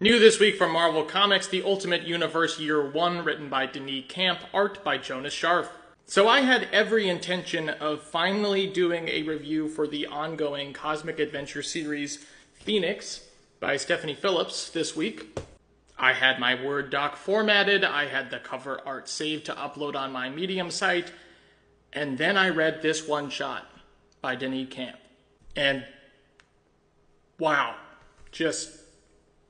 New this week from Marvel Comics, The Ultimate Universe Year 1, written by Deniz Camp, art by Jonas Scharf. So I had every intention of finally doing a review for the ongoing cosmic adventure series Phoenix by Stephanie Phillips this week. I had my Word doc formatted, I had the cover art saved to upload on my Medium site, and then I read this one shot by Deniz Camp. And wow, just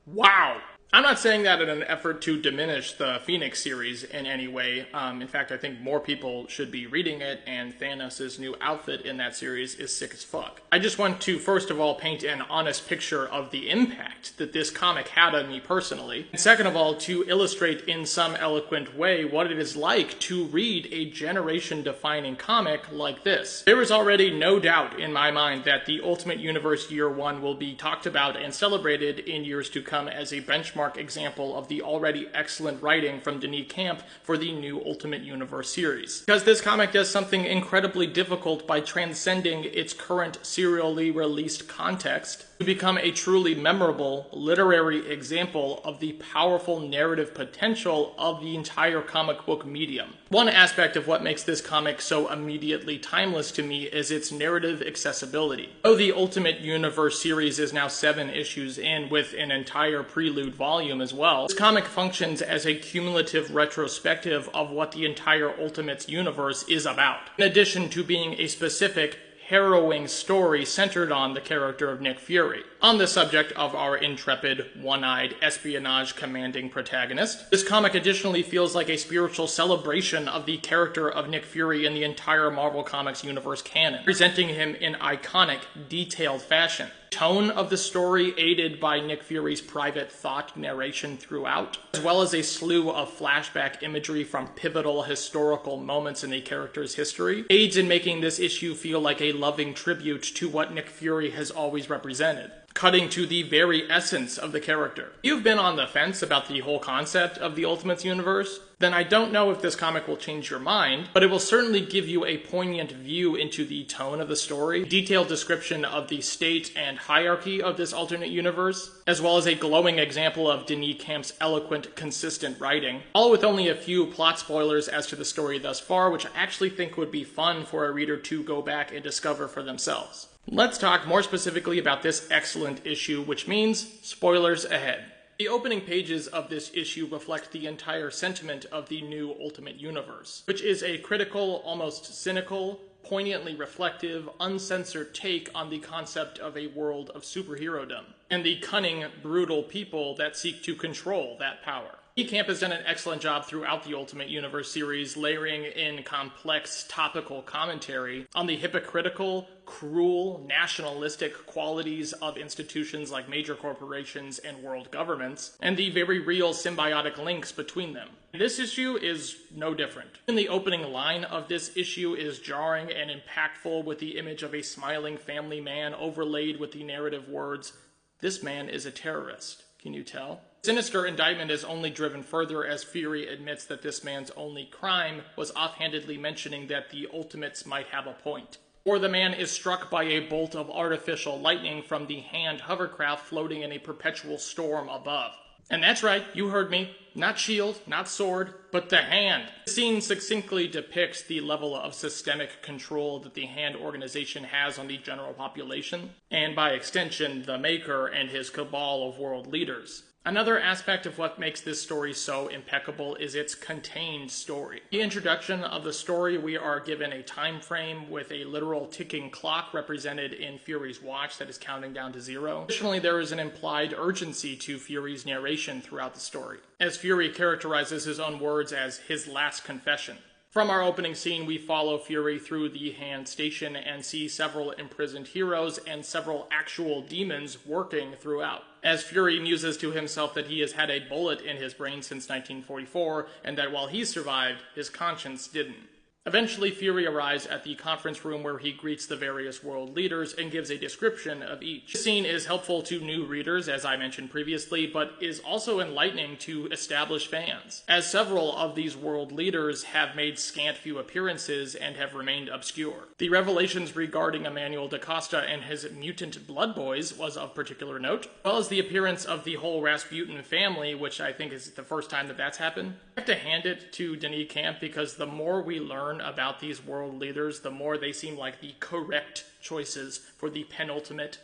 wow! I'm not saying that in an effort to diminish the Phoenix series in any way. In fact, I think more people should be reading it, and Thanos' new outfit in that series is sick as fuck. I just want to, first of all, paint an honest picture of the impact that this comic had on me personally. And second of all, to illustrate in some eloquent way what it is like to read a generation-defining comic like this. There is already no doubt in my mind that the Ultimate Universe Year 1 will be talked about and celebrated in years to come as a benchmark example of the already excellent writing from Deniz Camp for the new Ultimate Universe series. Because this comic does something incredibly difficult by transcending its current serially released context to become a truly memorable literary example of the powerful narrative potential of the entire comic book medium. One aspect of what makes this comic so immediately timeless to me is its narrative accessibility. Though the Ultimate Universe series is now 7 issues in with an entire prelude volume as well, this comic functions as a cumulative retrospective of what the entire Ultimates universe is about, in addition to being a specific harrowing story centered on the character of Nick Fury. On the subject of our intrepid, one-eyed, espionage-commanding protagonist, this comic additionally feels like a spiritual celebration of the character of Nick Fury in the entire Marvel Comics universe canon, presenting him in iconic, detailed fashion. Tone of the story aided by Nick Fury's private thought narration throughout, as well as a slew of flashback imagery from pivotal historical moments in the character's history, aids in making this issue feel like a loving tribute to what Nick Fury has always represented, cutting to the very essence of the character. You've been on the fence about the whole concept of the Ultimates universe? Then I don't know if this comic will change your mind, but it will certainly give you a poignant view into the tone of the story, detailed description of the state and hierarchy of this alternate universe, as well as a glowing example of Deniz Camp's eloquent, consistent writing, all with only a few plot spoilers as to the story thus far, which I actually think would be fun for a reader to go back and discover for themselves. Let's talk more specifically about this excellent issue, which means spoilers ahead. The opening pages of this issue reflect the entire sentiment of the new Ultimate Universe, which is a critical, almost cynical, poignantly reflective, uncensored take on the concept of a world of superherodom, and the cunning, brutal people that seek to control that power. Camp has done an excellent job throughout the Ultimate Universe series, layering in complex, topical commentary on the hypocritical, cruel, nationalistic qualities of institutions like major corporations and world governments, and the very real symbiotic links between them. This issue is no different. And the opening line of this issue is jarring and impactful, with the image of a smiling family man overlaid with the narrative words, "This man is a terrorist. Can you tell?" Sinister indictment is only driven further as Fury admits that this man's only crime was offhandedly mentioning that the Ultimates might have a point. Or the man is struck by a bolt of artificial lightning from the hand hovercraft floating in a perpetual storm above. And that's right, you heard me. Not shield, not sword, but the hand. The scene succinctly depicts the level of systemic control that the hand organization has on the general population, and by extension, the Maker and his cabal of world leaders. Another aspect of what makes this story so impeccable is its contained story. The introduction of the story, we are given a time frame with a literal ticking clock represented in Fury's watch that is counting down to 0. Additionally, there is an implied urgency to Fury's narration throughout the story, as Fury characterizes his own words as his last confession. From our opening scene, we follow Fury through the Hand Station and see several imprisoned heroes and several actual demons working throughout, as Fury muses to himself that he has had a bullet in his brain since 1944, and that while he survived, his conscience didn't. Eventually, Fury arrives at the conference room where he greets the various world leaders and gives a description of each. This scene is helpful to new readers, as I mentioned previously, but is also enlightening to established fans, as several of these world leaders have made scant few appearances and have remained obscure. The revelations regarding Emmanuel da Costa and his mutant blood boys was of particular note, as well as the appearance of the whole Rasputin family, which I think is the first time that that's happened. I have to hand it to Deniz Camp because the more we learn about these world leaders, the more they seem like the correct choices for the penultimate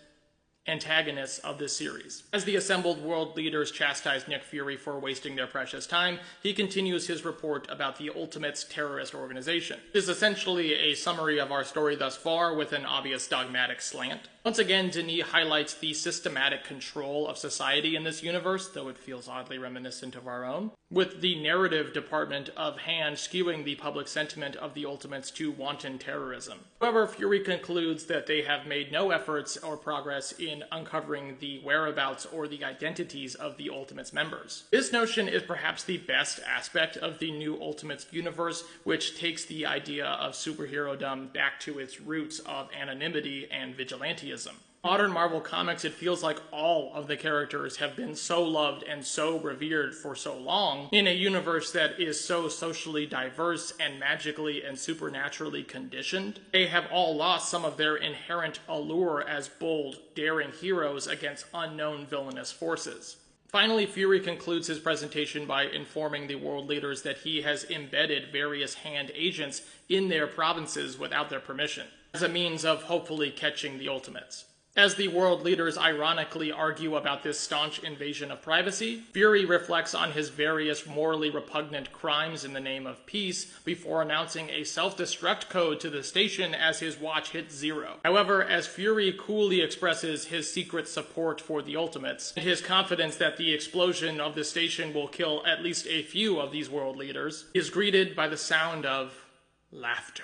antagonists of this series. As the assembled world leaders chastise Nick Fury for wasting their precious time, he continues his report about the Ultimate's terrorist organization. It is essentially a summary of our story thus far with an obvious dogmatic slant. Once again, Denis highlights the systematic control of society in this universe, though it feels oddly reminiscent of our own, with the narrative department of hand skewing the public sentiment of the Ultimates to wanton terrorism. However, Fury concludes that they have made no efforts or progress in uncovering the whereabouts or the identities of the Ultimates members. This notion is perhaps the best aspect of the new Ultimates universe, which takes the idea of superhero-dom back to its roots of anonymity and vigilantism. Modern Marvel Comics, it feels like all of the characters have been so loved and so revered for so long in a universe that is so socially diverse and magically and supernaturally conditioned. They have all lost some of their inherent allure as bold, daring heroes against unknown villainous forces. Finally, Fury concludes his presentation by informing the world leaders that he has embedded various hand agents in their provinces without their permission, as a means of hopefully catching the Ultimates. As the world leaders ironically argue about this staunch invasion of privacy, Fury reflects on his various morally repugnant crimes in the name of peace before announcing a self-destruct code to the station as his watch hits 0. However, as Fury coolly expresses his secret support for the Ultimates, and his confidence that the explosion of the station will kill at least a few of these world leaders, he is greeted by the sound of laughter.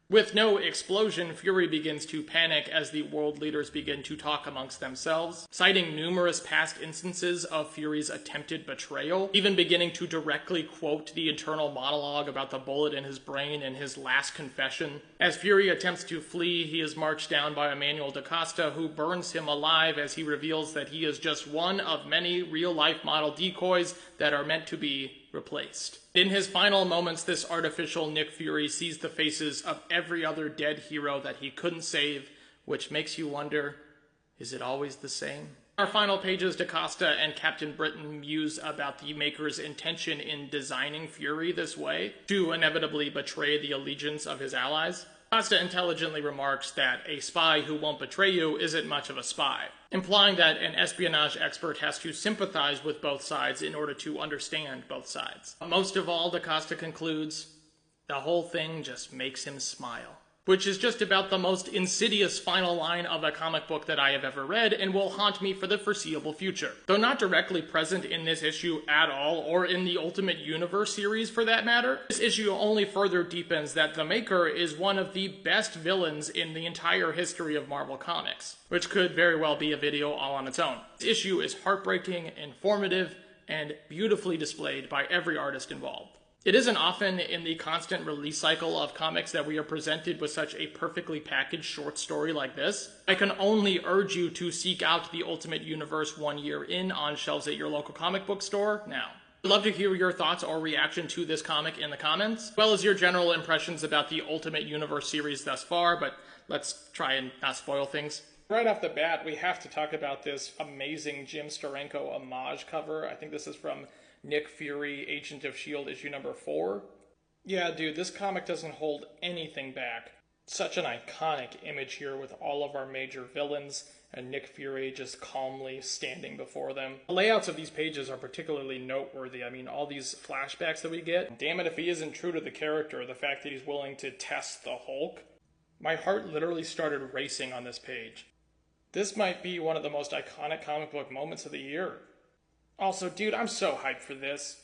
With no explosion, Fury begins to panic as the world leaders begin to talk amongst themselves, citing numerous past instances of Fury's attempted betrayal, even beginning to directly quote the internal monologue about the bullet in his brain in his last confession. As Fury attempts to flee, he is marched down by Emmanuel da Costa, who burns him alive as he reveals that he is just one of many real-life model decoys that are meant to be replaced. In his final moments, this artificial Nick Fury sees the faces of every other dead hero that he couldn't save, which makes you wonder, is it always the same? Our final pages, da Costa and Captain Britain muse about the Maker's intention in designing Fury this way, to inevitably betray the allegiance of his allies. Costa intelligently remarks that a spy who won't betray you isn't much of a spy, implying that an espionage expert has to sympathize with both sides in order to understand both sides. Most of all, da Costa concludes, the whole thing just makes him smile. Which is just about the most insidious final line of a comic book that I have ever read and will haunt me for the foreseeable future. Though not directly present in this issue at all, or in the Ultimate Universe series for that matter, this issue only further deepens that the Maker is one of the best villains in the entire history of Marvel Comics, which could very well be a video all on its own. This issue is heartbreaking, informative, and beautifully displayed by every artist involved. It isn't often in the constant release cycle of comics that we are presented with such a perfectly packaged short story like this. I can only urge you to seek out the Ultimate Universe 1 year in on shelves at your local comic book store now. I'd love to hear your thoughts or reaction to this comic in the comments, as well as your general impressions about the Ultimate Universe series thus far, but let's try and not spoil things. Right off the bat, we have to talk about this amazing Jim Steranko homage cover. I think this is from Nick Fury, Agent of S.H.I.E.L.D. issue number 4. Yeah, dude, this comic doesn't hold anything back. Such an iconic image here with all of our major villains and Nick Fury just calmly standing before them. The layouts of these pages are particularly noteworthy. I mean, all these flashbacks that we get. Damn it if he isn't true to the character, the fact that he's willing to test the Hulk. My heart literally started racing on this page. This might be one of the most iconic comic book moments of the year. Also, dude, I'm so hyped for this.